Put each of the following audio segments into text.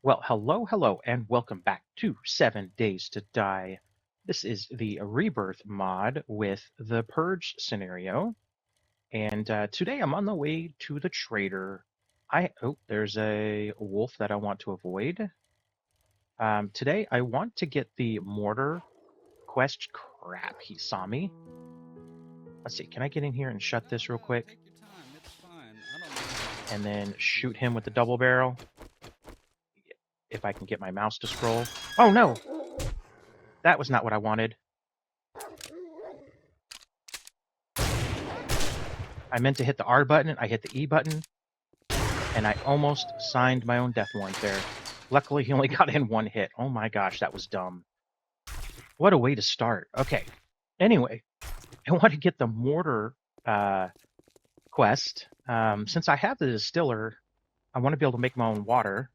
Well, hello, and welcome back to 7 Days to Die. This is the Rebirth mod with the Purge scenario, and today I'm on the way to the trader. There's a wolf that I want to avoid. Today I want to get the mortar quest. Crap, he saw me. Let's see, can I get in here and shut this real quick? Take your time. It's fine. I don't mind. And then shoot him with the double barrel? If I can get my mouse to scroll. Oh no! That was not what I wanted. I meant to hit the R button, I hit the E button, and I almost signed my own death warrant there. Luckily, he only got in one hit. Oh my gosh, that was dumb. What a way to start. Okay. Anyway, I want to get the mortar quest. Since I have the distiller, I want to be able to make my own water.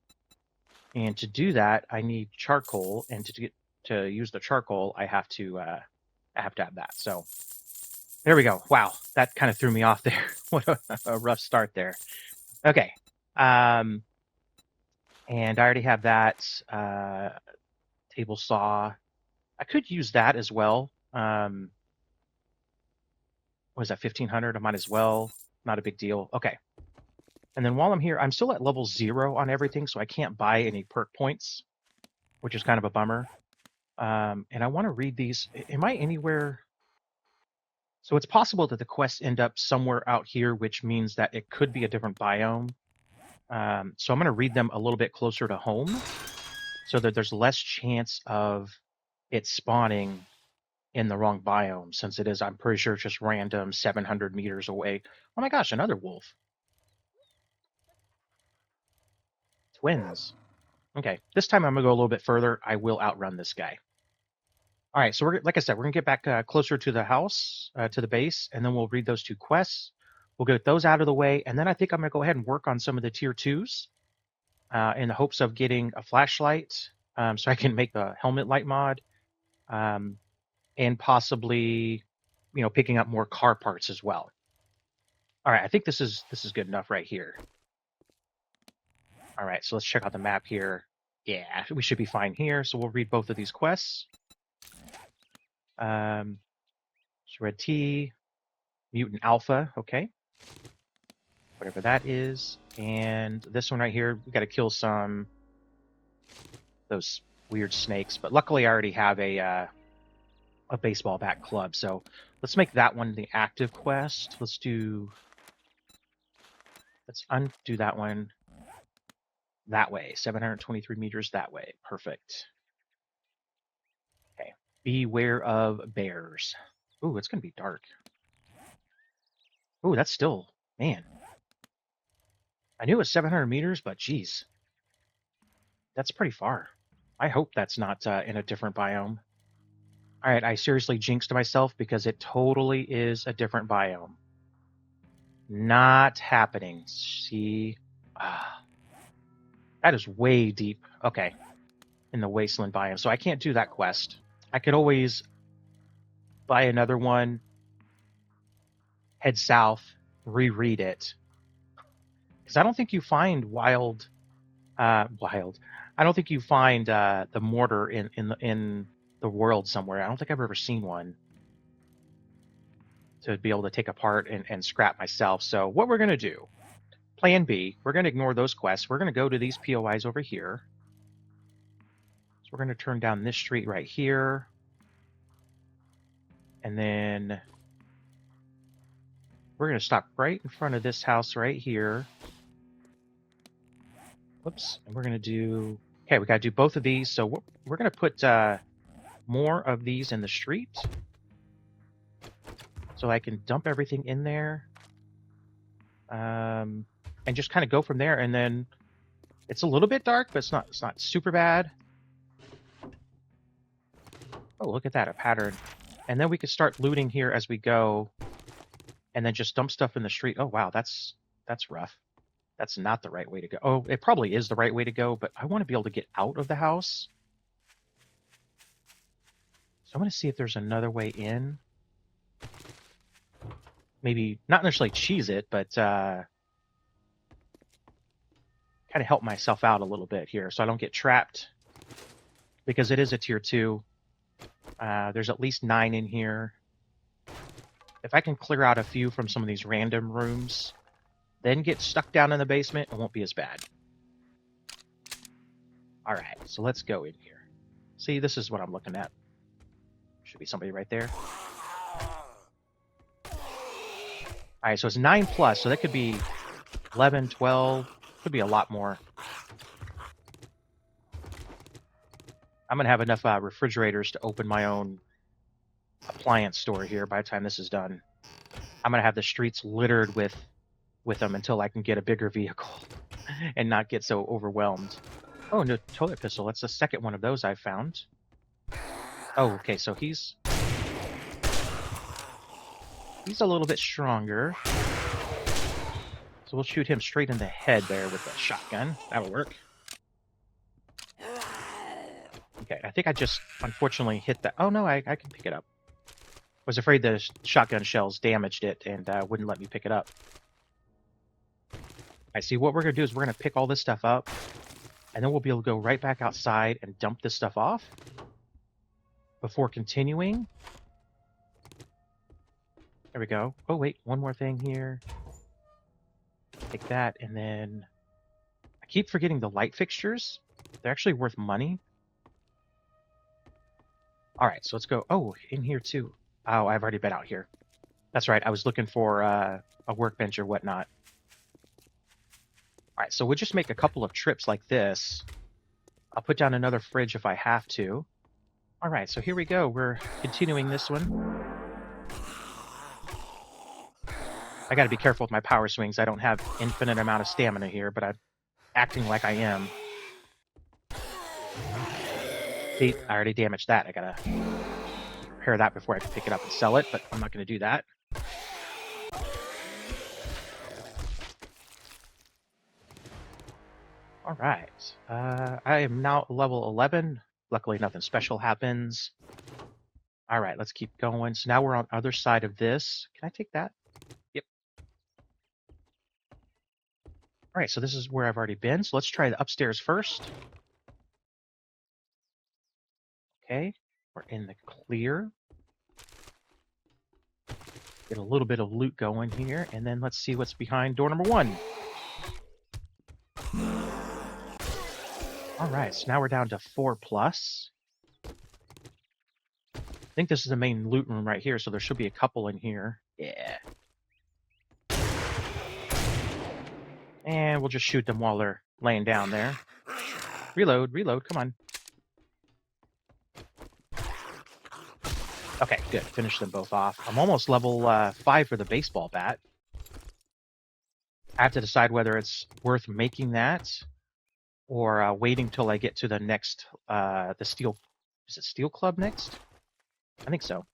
And to do that, I need charcoal. And to use the charcoal, I have to have that. So there we go. Wow, that kind of threw me off there. What a rough start there. Okay. And I already have that table saw. I could use that as well. What is that, 1500? I might as well. Not a big deal. Okay. And then while I'm here, I'm still at level 0 on everything, so I can't buy any perk points, which is kind of a bummer. And I want to read these. Am I anywhere? So it's possible that the quests end up somewhere out here, which means that it could be a different biome. So I'm going to read them a little bit closer to home so that there's less chance of it spawning in the wrong biome, since it is, I'm pretty sure, just random 700 meters away. Oh my gosh, another wolf. Twins. Okay, this time I'm going to go a little bit further. I will outrun this guy. All right, so like I said, we're going to get back closer to the house, to the base, and then we'll read those 2 quests. We'll get those out of the way, and then I think I'm going to go ahead and work on some of the tier 2s in the hopes of getting a flashlight so I can make the helmet light mod, and possibly, picking up more car parts as well. All right, I think this is good enough right here. All right, so let's check out the map here. Yeah, we should be fine here. So we'll read both of these quests. Red T, Mutant Alpha, okay. Whatever that is. And this one right here, we got to kill those weird snakes. But luckily I already have a baseball bat club. So let's make that one the active quest. Let's undo that one that way. 723 meters that way. Perfect. Okay. Beware of bears. Ooh, it's going to be dark. Ooh, that's still, man. I knew it was 700 meters, but geez. That's pretty far. I hope that's not in a different biome. All right, I seriously jinxed myself because it totally is a different biome. Not happening. See? That is way deep. Okay. In the wasteland biome. So I can't do that quest. I could always buy another one, head south, reread it. Because I don't think you find wild. I don't think you find the mortar in the world somewhere. I don't think I've ever seen one to be able to take apart and scrap myself. So what we're going to do, plan B, we're going to ignore those quests. We're going to go to these POIs over here. So we're going to turn down this street right here. And then we're going to stop right in front of this house right here. Whoops. And we're going to do, okay, we got to do both of these. So we're going to put more of these in the street. So I can dump everything in there. And just kind of go from there. And then it's a little bit dark, but it's not super bad. Oh, look at that, a pattern. And then we can start looting here as we go. And then just dump stuff in the street. Oh, wow, that's rough. That's not the right way to go. Oh, it probably is the right way to go, but I want to be able to get out of the house. So I'm going to see if there's another way in. Maybe not necessarily cheese it, but kind kind of help myself out a little bit here so I don't get trapped, because it is a tier 2. There's at least 9 in here. If I can clear out a few from some of these random rooms, then get stuck down in the basement, it won't be as bad. All right, so let's go in here. See, this is what I'm looking at. Should be somebody right there. All right, so it's 9 plus, so that could be 11, 12, could be a lot more. I'm going to have enough refrigerators to open my own appliance store here by the time this is done. I'm going to have the streets littered with them until I can get a bigger vehicle and not get so overwhelmed. Oh, no, toilet pistol. That's the second one of those I've found. Oh, okay, so he's a little bit stronger. So we'll shoot him straight in the head there with the shotgun. That'll work. Okay, I think I just unfortunately hit that. Oh no, I can pick it up. Was afraid the shotgun shells damaged it and wouldn't let me pick it up. I see. What we're going to do is we're going to pick all this stuff up, and then we'll be able to go right back outside and dump this stuff off before continuing. There we go. Oh, wait, one more thing here. Take that, and then I keep forgetting the light fixtures. They're actually worth money. All right, so let's go. Oh, in here too. Oh, I've already been out here. That's right. I was looking for a workbench or whatnot. All right, so we'll just make a couple of trips like this. I'll put down another fridge if I have to. All right, so here we go. We're continuing this one. I got to be careful with my power swings. I don't have infinite amount of stamina here, but I'm acting like I am. See, I already damaged that. I got to repair that before I can pick it up and sell it, but I'm not going to do that. All right. I am now level 11. Luckily, nothing special happens. All right, let's keep going. So now we're on the other side of this. Can I take that? Yep. All right, so this is where I've already been. So let's try the upstairs first. Okay, we're in the clear. Get a little bit of loot going here, and then let's see what's behind door number 1. All right, so now we're down to 4 plus. I think this is the main loot room right here, so there should be a couple in here. Yeah. And we'll just shoot them while they're laying down there. Reload, come on. Okay, good. Finish them both off. I'm almost level 5 for the baseball bat. I have to decide whether it's worth making that or waiting till I get to the next, the steel. Is it Steel Club next? I think so.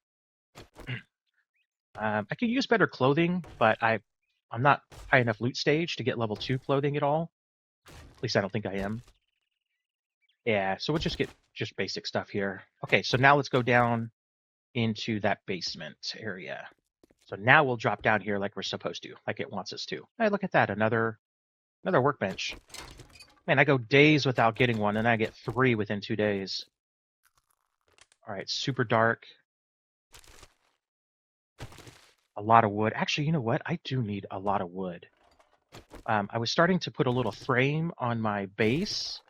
I could use better clothing, but I'm not high enough loot stage to get level 2 clothing at all. At least I don't think I am. Yeah, so we'll just get just basic stuff here. Okay, so now let's go down into that basement area. So now we'll drop down here like we're supposed to, like it wants us to. Hey, look at that, another workbench. Man, I go days without getting one, and I get 3 within 2 days. All right, super dark. A lot of wood. Actually, you know what? I do need a lot of wood. I was starting to put a little frame on my base.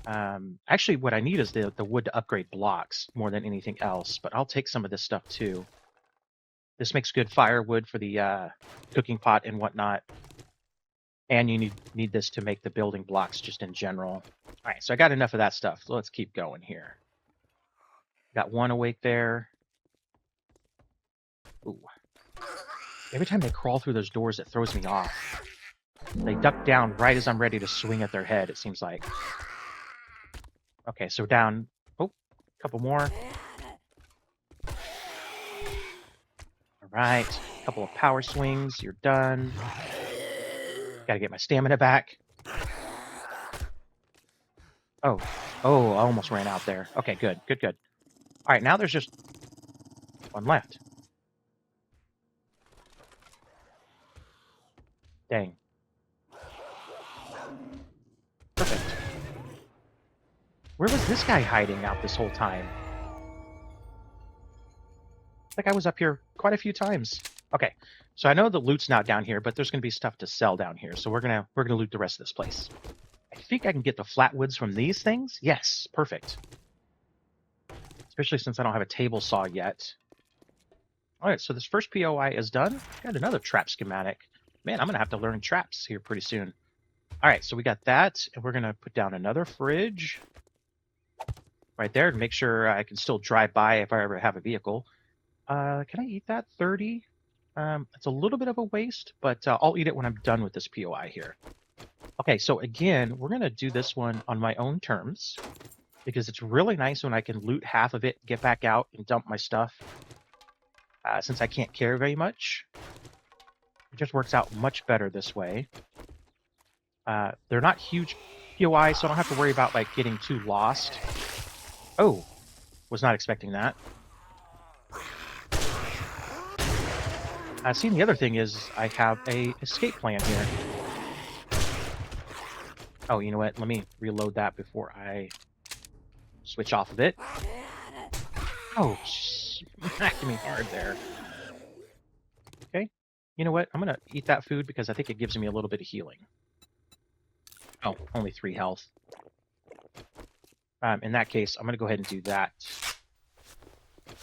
Actually, what I need is the wood to upgrade blocks more than anything else, but I'll take some of this stuff too. This makes good firewood for the cooking pot and whatnot. And you need this to make the building blocks just in general. All right, so I got enough of that stuff. So let's keep going here. Got one awake there. Ooh. Every time they crawl through those doors, it throws me off. They duck down right as I'm ready to swing at their head, it seems like. Okay, so down. Oh, a couple more. All right, a couple of power swings. You're done. Gotta get my stamina back. Oh, I almost ran out there. Okay, good. All right, now there's just one left. Dang. Where was this guy hiding out this whole time? Like I was up here quite a few times. Okay, so I know the loot's not down here, but there's going to be stuff to sell down here. So we're gonna loot the rest of this place. I think I can get the flatwoods from these things. Yes, perfect. Especially since I don't have a table saw yet. All right, so this first POI is done. Got another trap schematic. Man, I'm gonna have to learn traps here pretty soon. All right, so we got that, and we're gonna put down another fridge right there to make sure I can still drive by if I ever have a vehicle. Can I eat that? 30? It's a little bit of a waste, but I'll eat it when I'm done with this POI here. Okay, so again, we're gonna do this one on my own terms because it's really nice when I can loot half of it, get back out, and dump my stuff. Since I can't carry very much, it just works out much better this way. They're not huge POIs, so I don't have to worry about like getting too lost. Oh, was not expecting that. See, the other thing is I have a escape plan here. Oh, you know what? Let me reload that before I switch off of it. Oh, smacked me hard there. Okay. You know what? I'm going to eat that food because I think it gives me a little bit of healing. Oh, only 3 health. In that case, I'm going to go ahead and do that.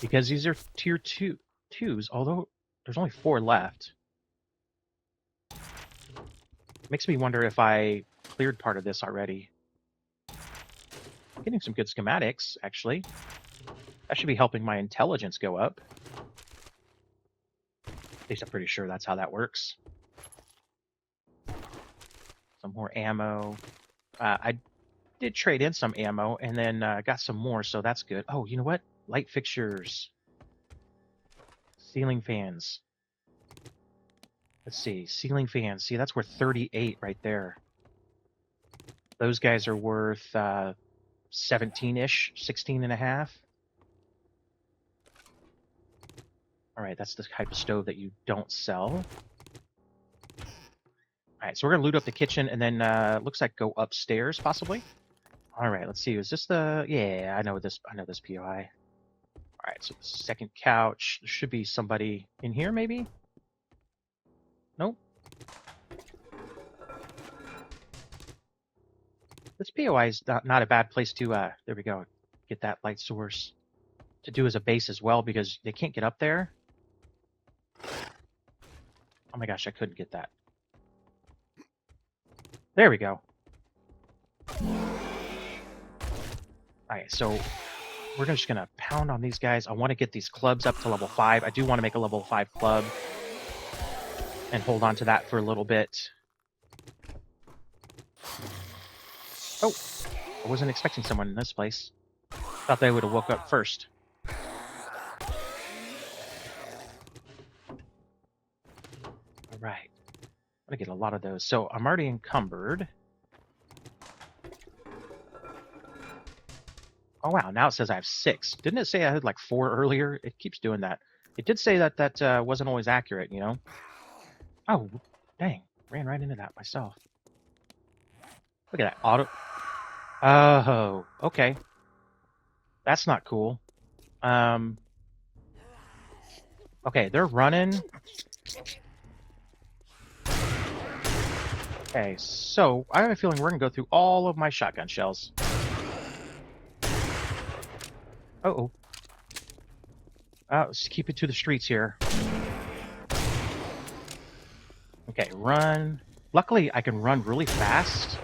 Because these are tier 2s, although there's only 4 left. Makes me wonder if I cleared part of this already. I'm getting some good schematics, actually. That should be helping my intelligence go up. At least I'm pretty sure that's how that works. Some more ammo. I did trade in some ammo and then got some more, so that's good. Oh, you know what? Light fixtures. Ceiling fans. Let's see. Ceiling fans. See, that's worth 38 right there. Those guys are worth 17-ish, 16 and a half. All right, that's the type of stove that you don't sell. All right, so we're gonna loot up the kitchen and then looks like go upstairs possibly. All right, let's see. Is this the? Yeah, I know this POI. All right, so the second couch. There should be somebody in here, maybe. Nope. This POI is not a bad place to. There we go. Get that light source to do as a base as well because they can't get up there. Oh my gosh, I couldn't get that. There we go. Alright, so we're just going to pound on these guys. I want to get these clubs up to level 5. I do want to make a level 5 club and hold on to that for a little bit. Oh, I wasn't expecting someone in this place. Thought they would have woke up first. Alright. I'm going to get a lot of those. So I'm already encumbered. Oh wow, now it says I have 6. Didn't it say I had like 4 earlier? It keeps doing that. It did say that that wasn't always accurate, you know? Oh, dang. Ran right into that myself. Look at that. Auto... Oh, okay. That's not cool. Okay, they're running. Okay, so I have a feeling we're going to go through all of my shotgun shells. Uh-oh. Let's keep it to the streets here. Okay, run. Luckily, I can run really fast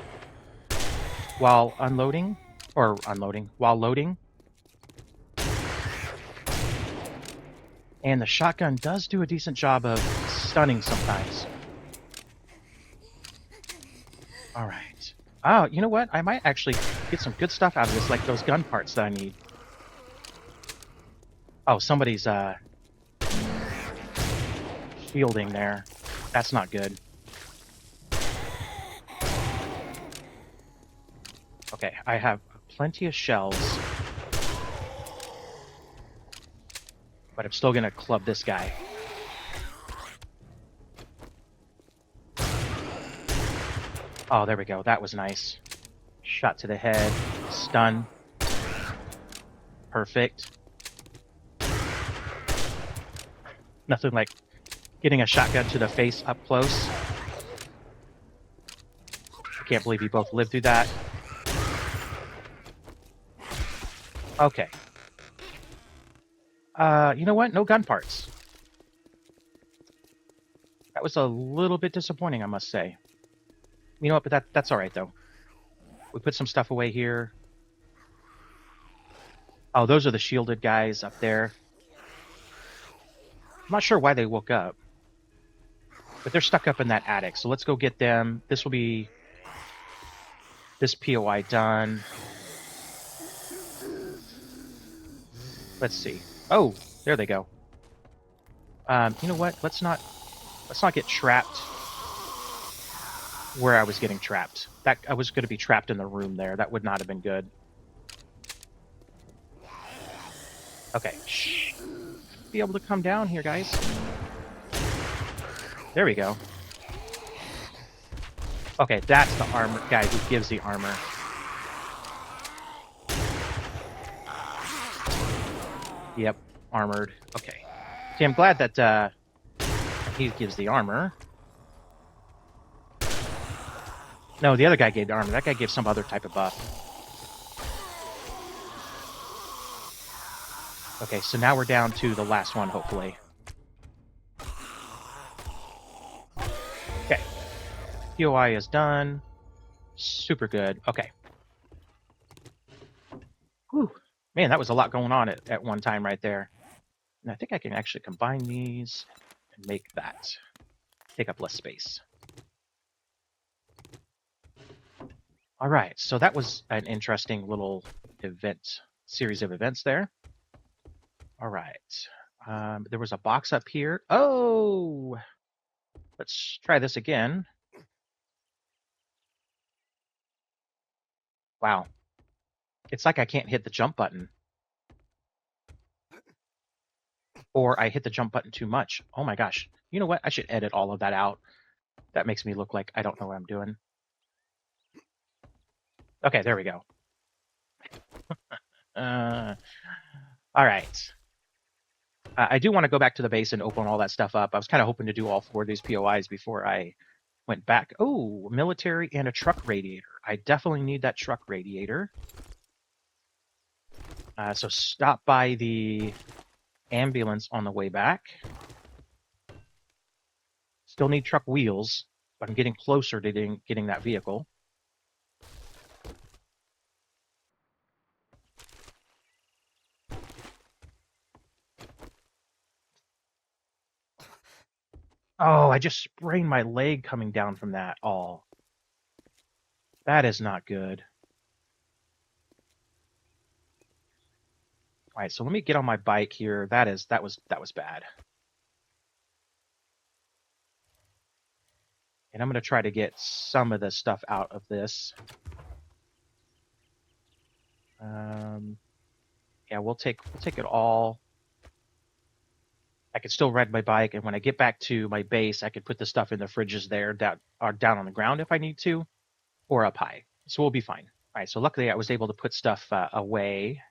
while unloading, while loading. And the shotgun does do a decent job of stunning sometimes. All right. Oh, you know what? I might actually get some good stuff out of this, like those gun parts that I need. Oh, somebody's shielding there. That's not good. Okay, I have plenty of shells. But I'm still gonna club this guy. Oh, there we go. That was nice. Shot to the head. Stun. Perfect. Nothing like getting a shotgun to the face up close. I can't believe you both lived through that. Okay. You know what? No gun parts. That was a little bit disappointing, I must say. You know what? But that's all right, though. We put some stuff away here. Oh, those are the shielded guys up there. I'm not sure why they woke up. But they're stuck up in that attic, so let's go get them. This will be this POI done. Let's see. Oh, there they go. You know what? Let's not get trapped where I was getting trapped. That I was going to be trapped in the room there. That would not have been good. Okay. Shh. Be able to come down here, guys. There we go. Okay, that's the armor guy who gives the armor. Yep, armored. Okay. See, I'm glad that he gives the armor. No, the other guy gave the armor. That guy gave some other type of buff. Okay, so now we're down to the last one, hopefully. Okay. POI is done. Super good. Okay. Whew. Man, that was a lot going on at one time right there. And I think I can actually combine these and make that take up less space. All right, so that was an interesting little series of events there. All right, there was a box up here. Oh, let's try this again. Wow, it's like I can't hit the jump button. Or I hit the jump button too much. Oh my gosh. You know what? I should edit all of that out. That makes me look like I don't know what I'm doing. Okay, there we go. All right. I do want to go back to the base and open all that stuff up. I was kind of hoping to do all 4 of these POIs before I went back. Oh, military and a truck radiator. I definitely need that truck radiator. So stop by the ambulance on the way back. Still need truck wheels, but I'm getting closer to getting that vehicle. Oh, I just sprained my leg coming down from that. Oh, that is not good. All right, so let me get on my bike here. That was bad. And I'm going to try to get some of the stuff out of this. Yeah, we'll take it all. I could still ride my bike, and when I get back to my base, I could put the stuff in the fridges there, down on the ground if I need to, or up high. So we'll be fine. All right, so luckily I was able to put stuff away.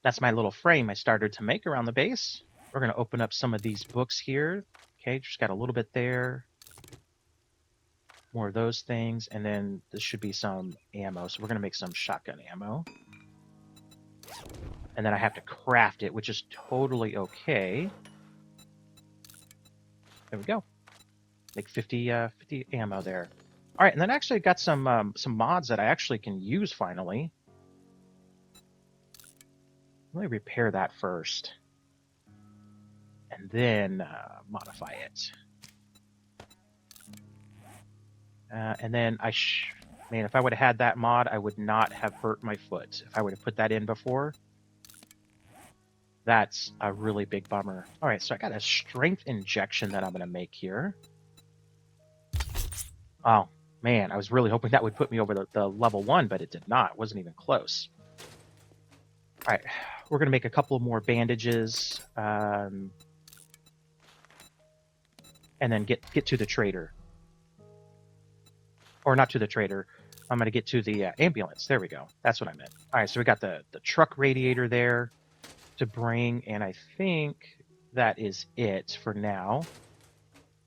That's my little frame I started to make around the base. We're going to open up some of these books here. Okay, just got a little bit there. More of those things, and then this should be some ammo. So we're going to make some shotgun ammo. And then I have to craft it, which is totally okay. There we go. Make 50 ammo there. All right, and then actually got some mods that I actually can use finally. Let me repair that first, and then modify it. And then man, if I would have had that mod, I would not have hurt my foot. If I would have put that in before, that's a really big bummer. All right, so I got a strength injection that I'm going to make here. Oh, man, I was really hoping that would put me over the level 1, but it did not. It wasn't even close. All right, we're going to make a couple more bandages, and then get to the trader. Or not to the trader. I'm going to get to the ambulance. There we go. That's what I meant. All right, so we got the truck radiator there to bring, and I think that is it for now.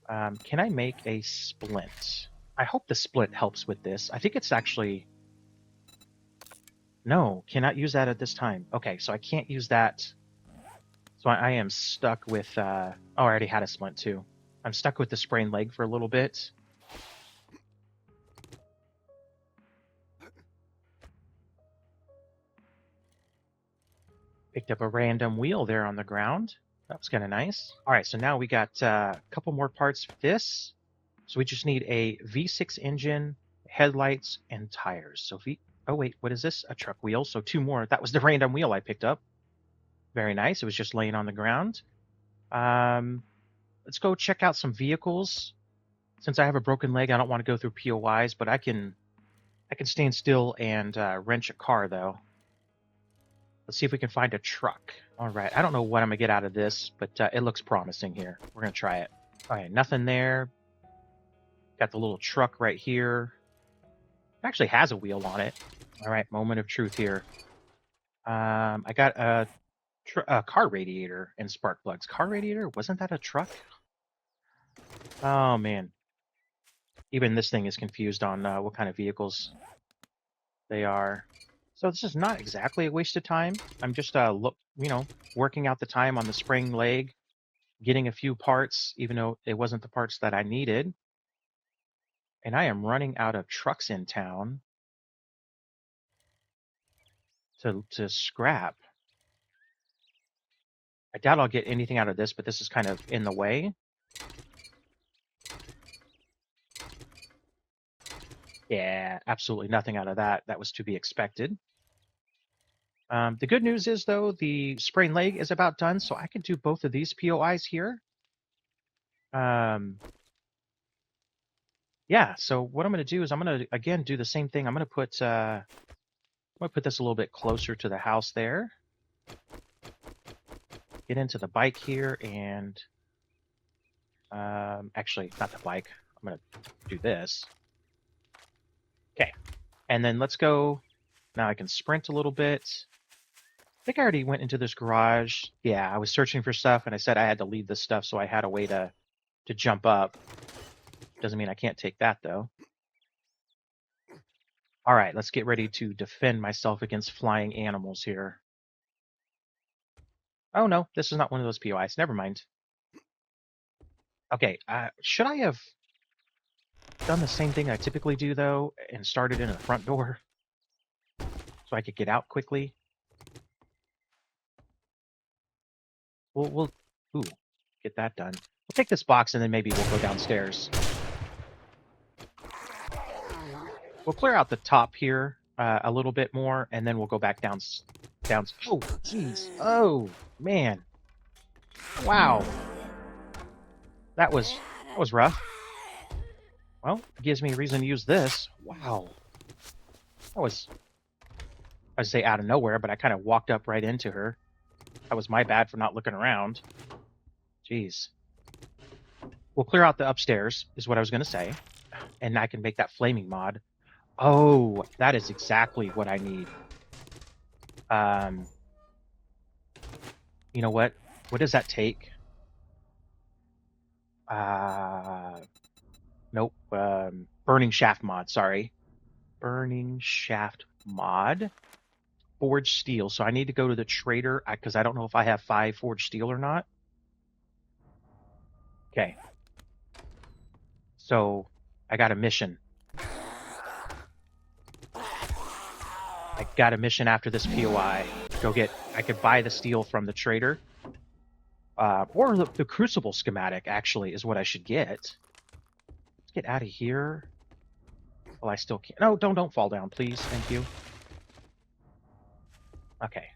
Can I make a splint? I hope the splint helps with this. I think it's actually... No, cannot use that at this time. Okay, so I can't use that. So I am stuck with... Oh, I already had a splint too. I'm stuck with the sprained leg for a little bit. Picked up a random wheel there on the ground. That was kind of nice. All right, so now we got a couple more parts for this. So we just need a V6 engine, headlights, and tires. So oh wait, what is this? A truck wheel. So 2 more. That was the random wheel I picked up. Very nice. It was just laying on the ground. Let's go check out some vehicles. Since I have a broken leg, I don't want to go through POIs, but I can stand still and wrench a car though. Let's see if we can find a truck. All right, I don't know what I'm gonna get out of this, but it looks promising here. We're gonna try it. All right, nothing there. Got the little truck right here. It actually has a wheel on it. All right, moment of truth here. I got a car radiator and spark plugs. Car radiator? Wasn't that a truck? Oh man. Even this thing is confused on what kind of vehicles they are. So this is not exactly a waste of time. I'm just working out the time on the sprained leg, getting a few parts, even though it wasn't the parts that I needed. And I am running out of trucks in town to scrap. I doubt I'll get anything out of this, but this is kind of in the way. Yeah, absolutely nothing out of that. That was to be expected. The good news is, though, the sprained leg is about done, so I can do both of these POIs here. Yeah, so what I'm going to do is I'm going to, again, do the same thing. I'm going to put this a little bit closer to the house there. Get into the bike here and... actually, not the bike. I'm going to do this. Okay, and then let's go. Now I can sprint a little bit. I think I already went into this garage. Yeah, I was searching for stuff, and I said I had to leave this stuff, so I had a way to jump up. Doesn't mean I can't take that, though. All right, let's get ready to defend myself against flying animals here. Oh, no, this is not one of those POIs. Never mind. Okay, should I have done the same thing I typically do, though, and started in the front door so I could get out quickly? We'll get that done. We'll take this box and then maybe we'll go downstairs. We'll clear out the top here a little bit more, and then we'll go back down. Oh, jeez. Oh, man. Wow. That was rough. Well, it gives me a reason to use this. Wow. That was, I'd say out of nowhere, but I kind of walked up right into her. That was my bad for not looking around. Jeez. We'll clear out the upstairs, is what I was going to say. And I can make that flaming mod. Oh, that is exactly what I need. You know what? What does that take? Nope. Burning shaft mod, sorry. Burning shaft mod. Forged steel. So I need to go to the trader because I don't know if I have 5 forged steel or not. Okay. So I got a mission. I got a mission after this POI. I could buy the steel from the trader. Or the crucible schematic, actually, is what I should get. Let's get out of here. Well, I still can't. No, don't fall down, please. Thank you. Okay.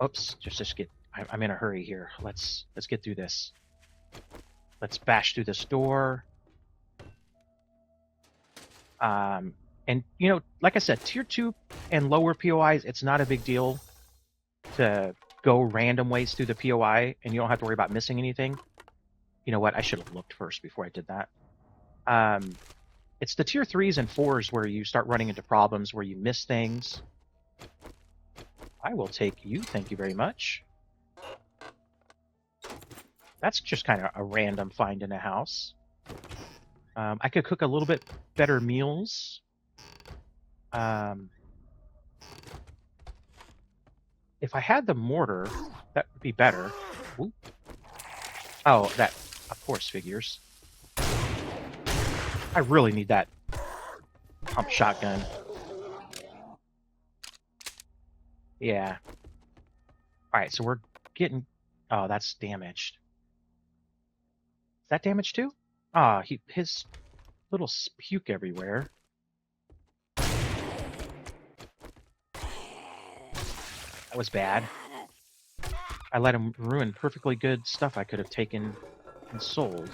Oops, just get... I'm in a hurry here. Let's get through this. Let's bash through this door. And, like I said, Tier 2 and lower POIs, it's not a big deal to go random ways through the POI, and you don't have to worry about missing anything. You know what? I should have looked first before I did that. It's the tier 3s and 4s where you start running into problems, where you miss things. I will take you, thank you very much. That's just kind of a random find in a house. I could cook a little bit better meals. If I had the mortar, that would be better. Ooh. Oh, that, of course, figures. I really need that pump shotgun. Yeah. Alright, so we're getting... Oh, that's damaged. Is that damaged too? Ah, his little puke everywhere. That was bad. I let him ruin perfectly good stuff I could have taken and sold.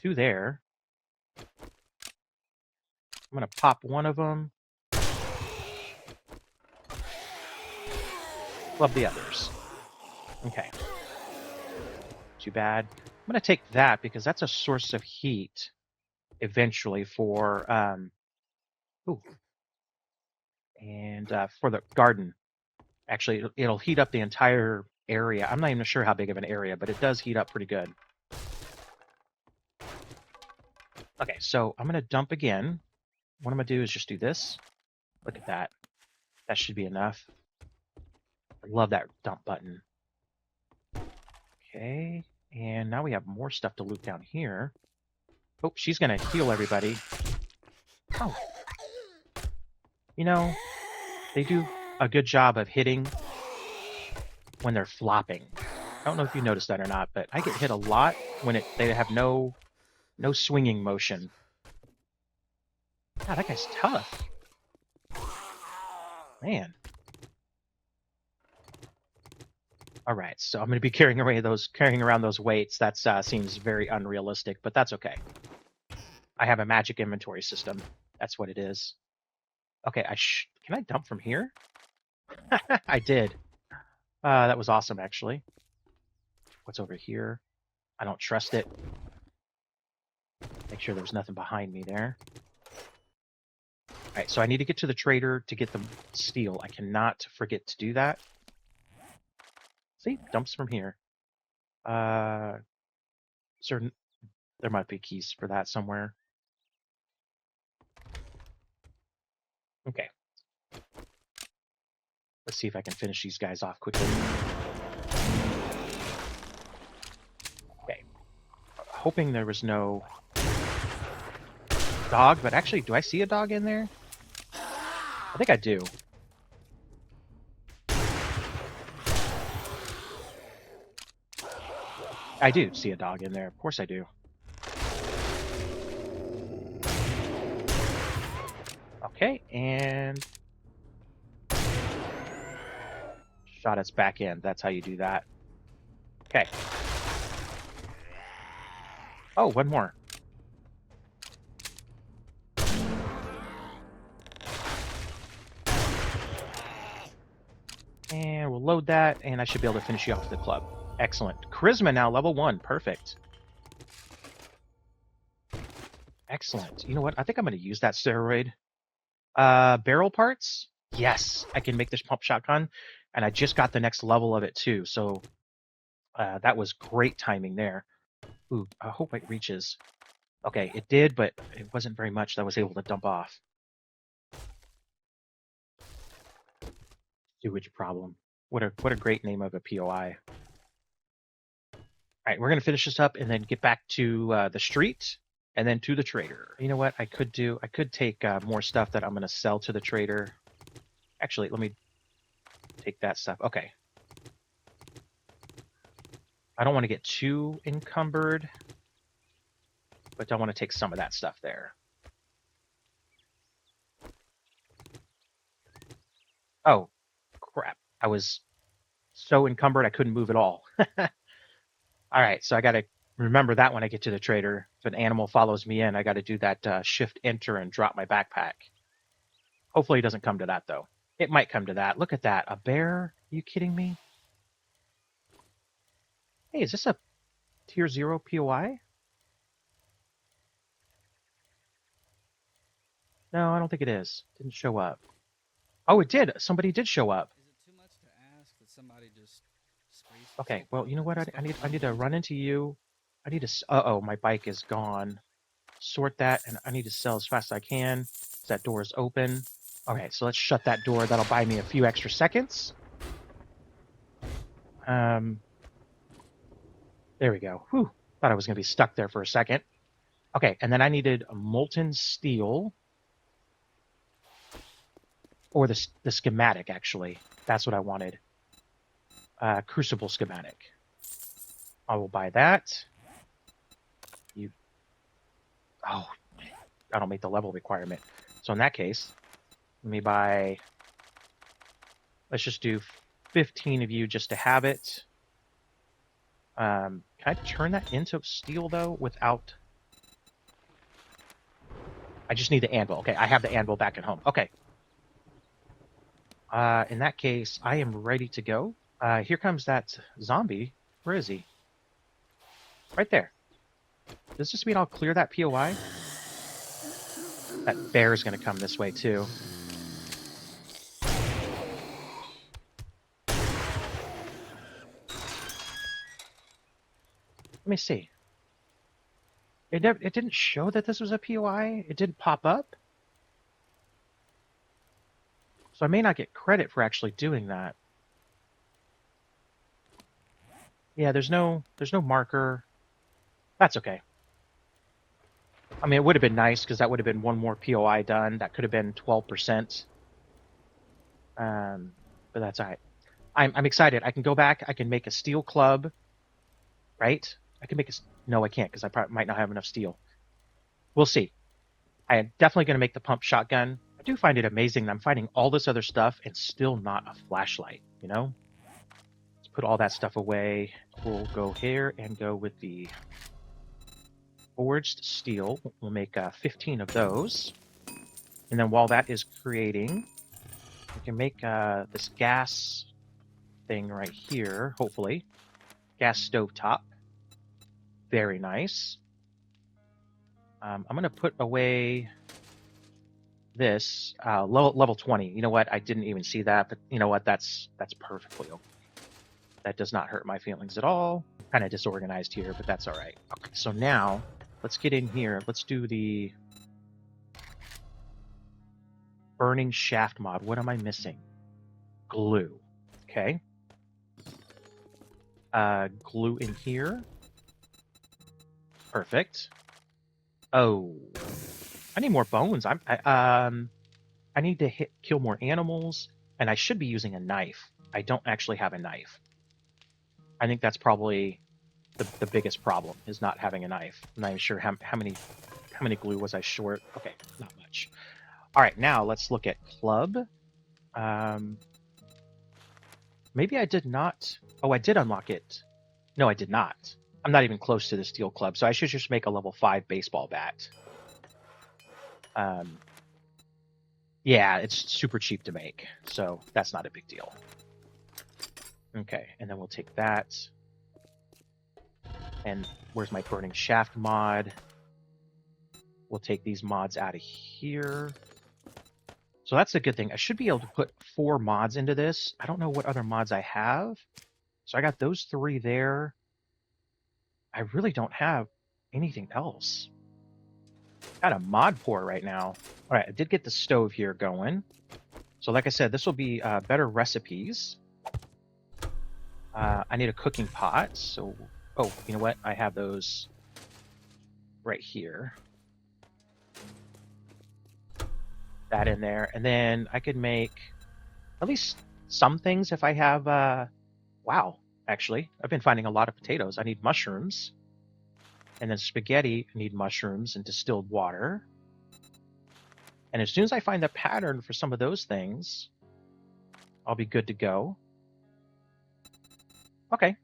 2 there. I'm gonna pop one of them. Love the others. Okay. Too bad. I'm gonna take that because that's a source of heat eventually for ooh. And for the garden. Actually, it'll heat up the entire area. I'm not even sure how big of an area, but it does heat up pretty good. Okay, so I'm gonna dump again. What I'm gonna do is just do this. Look at that. That should be enough. I love that dump button. Okay, and now we have more stuff to loot down here. Oh, she's gonna heal everybody. Oh. You know, they do a good job of hitting when they're flopping. I don't know if you noticed that or not, but I get hit a lot when they have no swinging motion. God, that guy's tough. Man. All right, so I'm going to be carrying around those weights. That seems very unrealistic, but that's okay. I have a magic inventory system. That's what it is. Okay, can I dump from here? I did. That was awesome, actually. What's over here? I don't trust it. Make sure there's nothing behind me there. All right, so I need to get to the trader to get the steel. I cannot forget to do that. See, dumps from here. Certain, there might be keys for that somewhere. Okay. Let's see if I can finish these guys off quickly. Okay. Hoping there was no dog, but actually, do I see a dog in there? I think I do. I do see a dog in there. Of course I do. Okay, and shot its back end. That's how you do that. Okay. Oh, one more. And we'll load that, and I should be able to finish you off to the club. Excellent. Charisma now, level 1. Perfect. Excellent. You know what? I think I'm going to use that steroid. Barrel parts? Yes, I can make this pump shotgun, and I just got the next level of it too, so that was great timing there. Ooh, I hope it reaches. Okay, it did, but it wasn't very much that I was able to dump off. Sewage problem. What a great name of a POI. All right, we're going to finish this up and then get back to the street and then to the trader. You know what I could do? I could take more stuff that I'm going to sell to the trader. Actually, let me take that stuff. Okay. I don't want to get too encumbered, but I want to take some of that stuff there. Oh, crap. I was so encumbered I couldn't move at all. All right, so I got to remember that when I get to the trader. If an animal follows me in, I got to do that shift enter and drop my backpack. Hopefully it doesn't come to that, though. It might come to that. Look at that. A bear? Are you kidding me? Hey, is this a tier 0 POI? No, I don't think it is. Didn't show up. Oh, it did. Somebody did show up. Is it too much to ask that somebody just Okay, well, you know spoke what? up I and need to run into you. I need to. Uh-oh, my bike is gone. Sort that, and I need to sell as fast as I can. That door is open. Okay, so let's shut that door. That'll buy me a few extra seconds. There we go. Whew. Thought I was going to be stuck there for a second. Okay, and then I needed a molten steel. Or the schematic, actually. That's what I wanted. Crucible schematic. I will buy that. Oh, I don't meet the level requirement. So in that case, let me buy... Let's just do 15 of you just to have it. Can I turn that into steel, though, without... I just need the anvil. Okay, I have the anvil back at home. Okay. In that case, I am ready to go. Here comes that zombie. Where is he? Right there. Does this mean I'll clear that POI? That bear is going to come this way, too. Let me see. It didn't show that this was a POI. It didn't pop up. So I may not get credit for actually doing that. Yeah, there's no marker. That's okay. I mean, it would have been nice because that would have been one more POI done. That could have been 12%. But that's all right. I'm excited. I can go back. I can make a steel club. Right? I can make a... No, I can't because I probably might not have enough steel. We'll see. I am definitely going to make the pump shotgun. I do find it amazing that I'm finding all this other stuff and still not a flashlight, you know? Let's put all that stuff away. We'll go here and go with the forged steel. We'll make 15 of those. And then while that is creating, we can make this gas thing right here, hopefully. Gas stove top. Very nice. I'm going to put away this level 20. You know what? I didn't even see that, but you know what? That's perfectly okay. That does not hurt my feelings at all. Kind of disorganized here, but that's all right. Okay, so now let's get in here. Let's do the burning shaft mod. What am I missing? Glue. Okay. Glue in here. Perfect. Oh, I need more bones. I need to kill more animals, and I should be using a knife. I don't actually have a knife. I think that's probably the biggest problem, is not having a knife. I'm not even sure how many glue was I short. Okay, not much. All right, now let's look at club. Maybe I did not. Oh, I did unlock it. No, I did not. I'm not even close to the steel club, so I should just make a level 5 baseball bat. Yeah, it's super cheap to make, so that's not a big deal. Okay, and then we'll take that. And where's my burning shaft mod? We'll take these mods out of here. So that's a good thing. I should be able to put 4 mods into this. I don't know what other mods I have. So I got those 3 there. I really don't have anything else. Got a mod pour right now. All right, I did get the stove here going. So like I said, this will be better recipes. I need a cooking pot. So, oh, you know what? I have those right here. That in there. And then I could make at least some things if I have... wow, actually. I've been finding a lot of potatoes. I need mushrooms. And then spaghetti, I need mushrooms and distilled water. And as soon as I find the pattern for some of those things, I'll be good to go. Okay.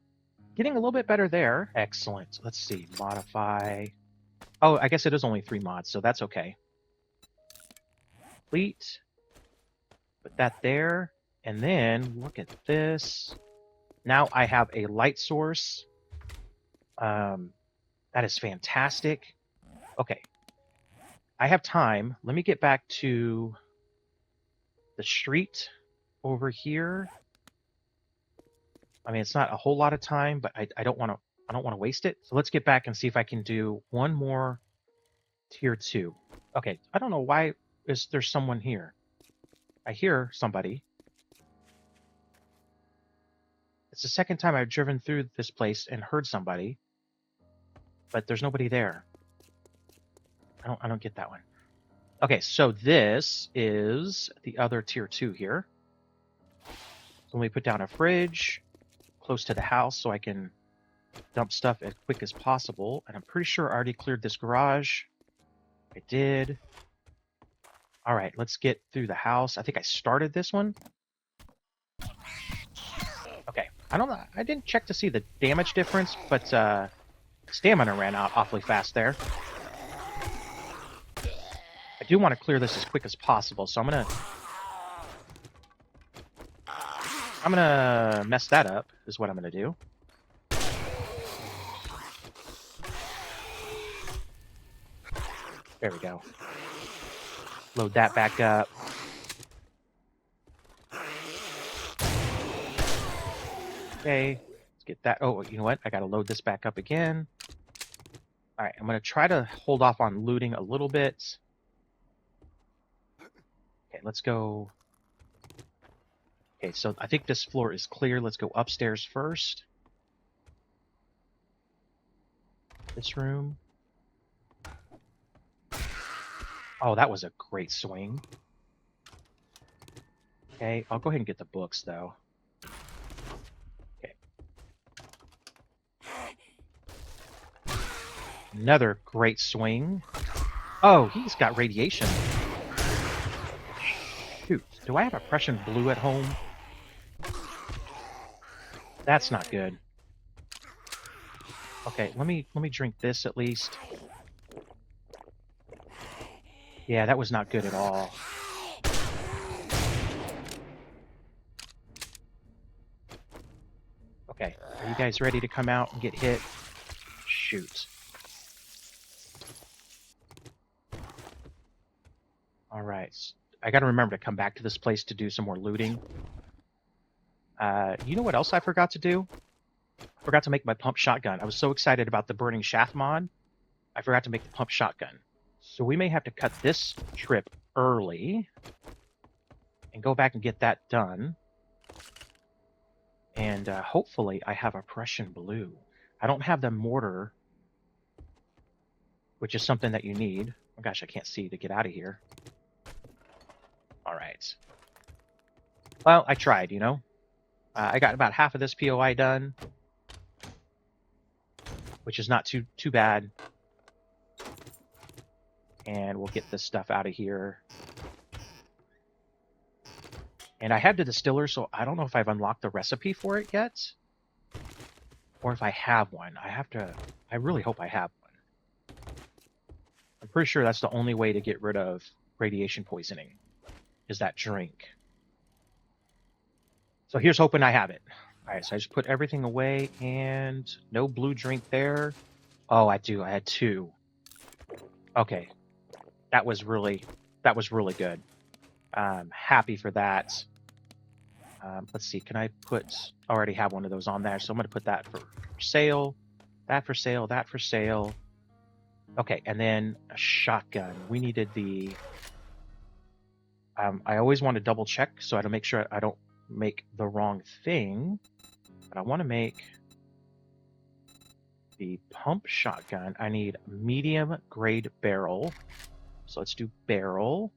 Getting a little bit better there. Excellent. Let's see. Modify. Oh, I guess it is only 3 mods, so that's okay. Complete. Put that there. And then look at this. Now I have a light source. That is fantastic. Okay. I have time. Let me get back to the street over here. I mean, it's not a whole lot of time, but I don't want to waste it. So let's get back and see if I can do one more tier 2. Okay, I don't know why there's someone here. I hear somebody. It's the second time I've driven through this place and heard somebody, but there's nobody there. I don't get that one. Okay, so this is the other tier 2 here. So let me put down a fridge close to the house so I can dump stuff as quick as possible. And I'm pretty sure I already cleared this garage. I did. All right, let's get through the house. I think I started this one. Okay, I don't know. I didn't check to see the damage difference, but stamina ran out awfully fast there. I do want to clear this as quick as possible, so I'm gonna mess that up, is what I'm gonna do. There we go. Load that back up. Okay, let's get that. Oh, you know what? I gotta load this back up again. All right, I'm gonna try to hold off on looting a little bit. Okay, let's go. Okay, so I think this floor is clear. Let's go upstairs first. This room. Oh, that was a great swing. Okay, I'll go ahead and get the books, though. Okay. Another great swing. Oh, he's got radiation. Shoot, do I have a Prussian blue at home? That's not good. Okay, let me drink this at least. Yeah, that was not good at all. Okay, are you guys ready to come out and get hit? Shoot. All right, I gotta remember to come back to this place to do some more looting. You know what else I forgot to do? I forgot to make my pump shotgun. I was so excited about the burning shaft mod, I forgot to make the pump shotgun. So we may have to cut this trip early and go back and get that done. And hopefully I have a Prussian blue. I don't have the mortar, which is something that you need. Oh gosh, I can't see to get out of here. All right. Well, I tried, you know. I got about half of this POI done, which is not too bad. And we'll get this stuff out of here. And I have the distiller, so I don't know if I've unlocked the recipe for it yet, or if I have one. I really hope I have one. I'm pretty sure that's the only way to get rid of radiation poisoning, is that drink. So here's hoping I have it. All right, so I just put everything away, and no blue drink there. Oh, I do. I had 2. Okay, that was really good. Happy for that. Let's see. Can I put? I already have one of those on there, so I'm going to put that for sale. That for sale. That for sale. Okay, and then a shotgun. We needed the. I always want to double check so I don't make sure I don't make the wrong thing, but I want to make the pump shotgun. I need medium grade barrel, so let's do barrel,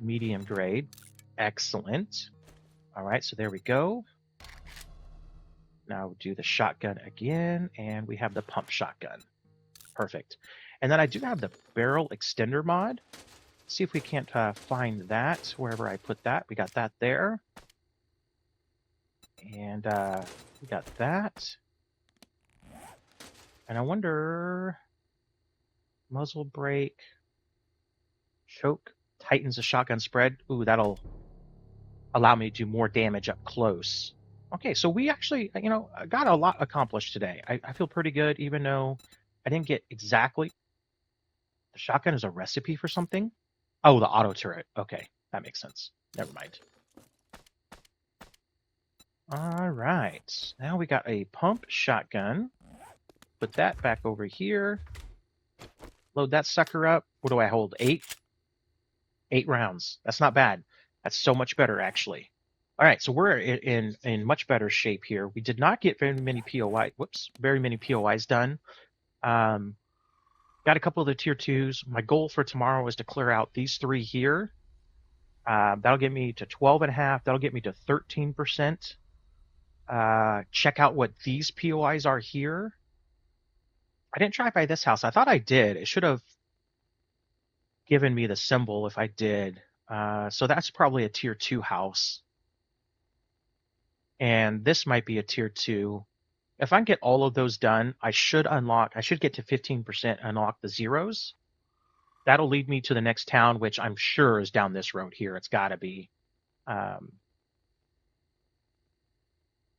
medium grade. Excellent. All right, so there we go. Now we'll do the shotgun again, and we have the pump shotgun. Perfect. And then I do have the barrel extender mod. Let's see if we can't find that wherever I put that. We got that there. And we got that. And I wonder, muzzle brake, choke, tightens the shotgun spread. Ooh, that'll allow me to do more damage up close. Okay, so we actually, you know, got a lot accomplished today. I feel pretty good, even though I didn't get exactly the shotgun is a recipe for something? Oh, the auto turret. Okay, that makes sense. Never mind. All right. Now we got a pump shotgun. Put that back over here. Load that sucker up. What do I hold? 8? 8 rounds. That's not bad. That's so much better, actually. All right, so we're in much better shape here. We did not get very many POI. Whoops, very many POIs done. Got a couple of the tier 2s. My goal for tomorrow is to clear out these 3 here. That'll get me to 12.5. That'll get me to 13%. Check out what these POIs are here. I didn't try by this house. I thought I did. It should have given me the symbol if I did. So that's probably a tier 2 house. And this might be a tier 2. If I can get all of those done, I should get to 15%, unlock the zeros. That'll lead me to the next town, which I'm sure is down this road here. It's got to be. Oh,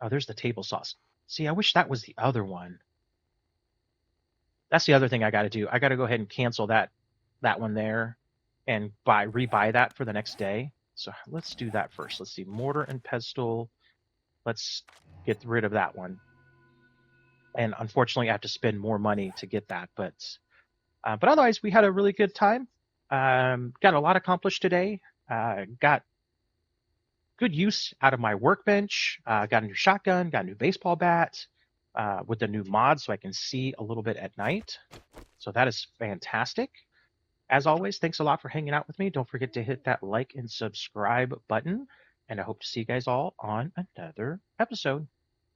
there's the table sauce. See, I wish that was the other one. That's the other thing I got to do. I got to go ahead and cancel that one there and rebuy that for the next day. So let's do that first. Let's see, mortar and pestle. Let's get rid of that one. And unfortunately, I have to spend more money to get that. But otherwise, we had a really good time. Got a lot accomplished today. Got good use out of my workbench. Got a new shotgun. Got a new baseball bat with the new mod, so I can see a little bit at night. So that is fantastic. As always, thanks a lot for hanging out with me. Don't forget to hit that like and subscribe button. And I hope to see you guys all on another episode.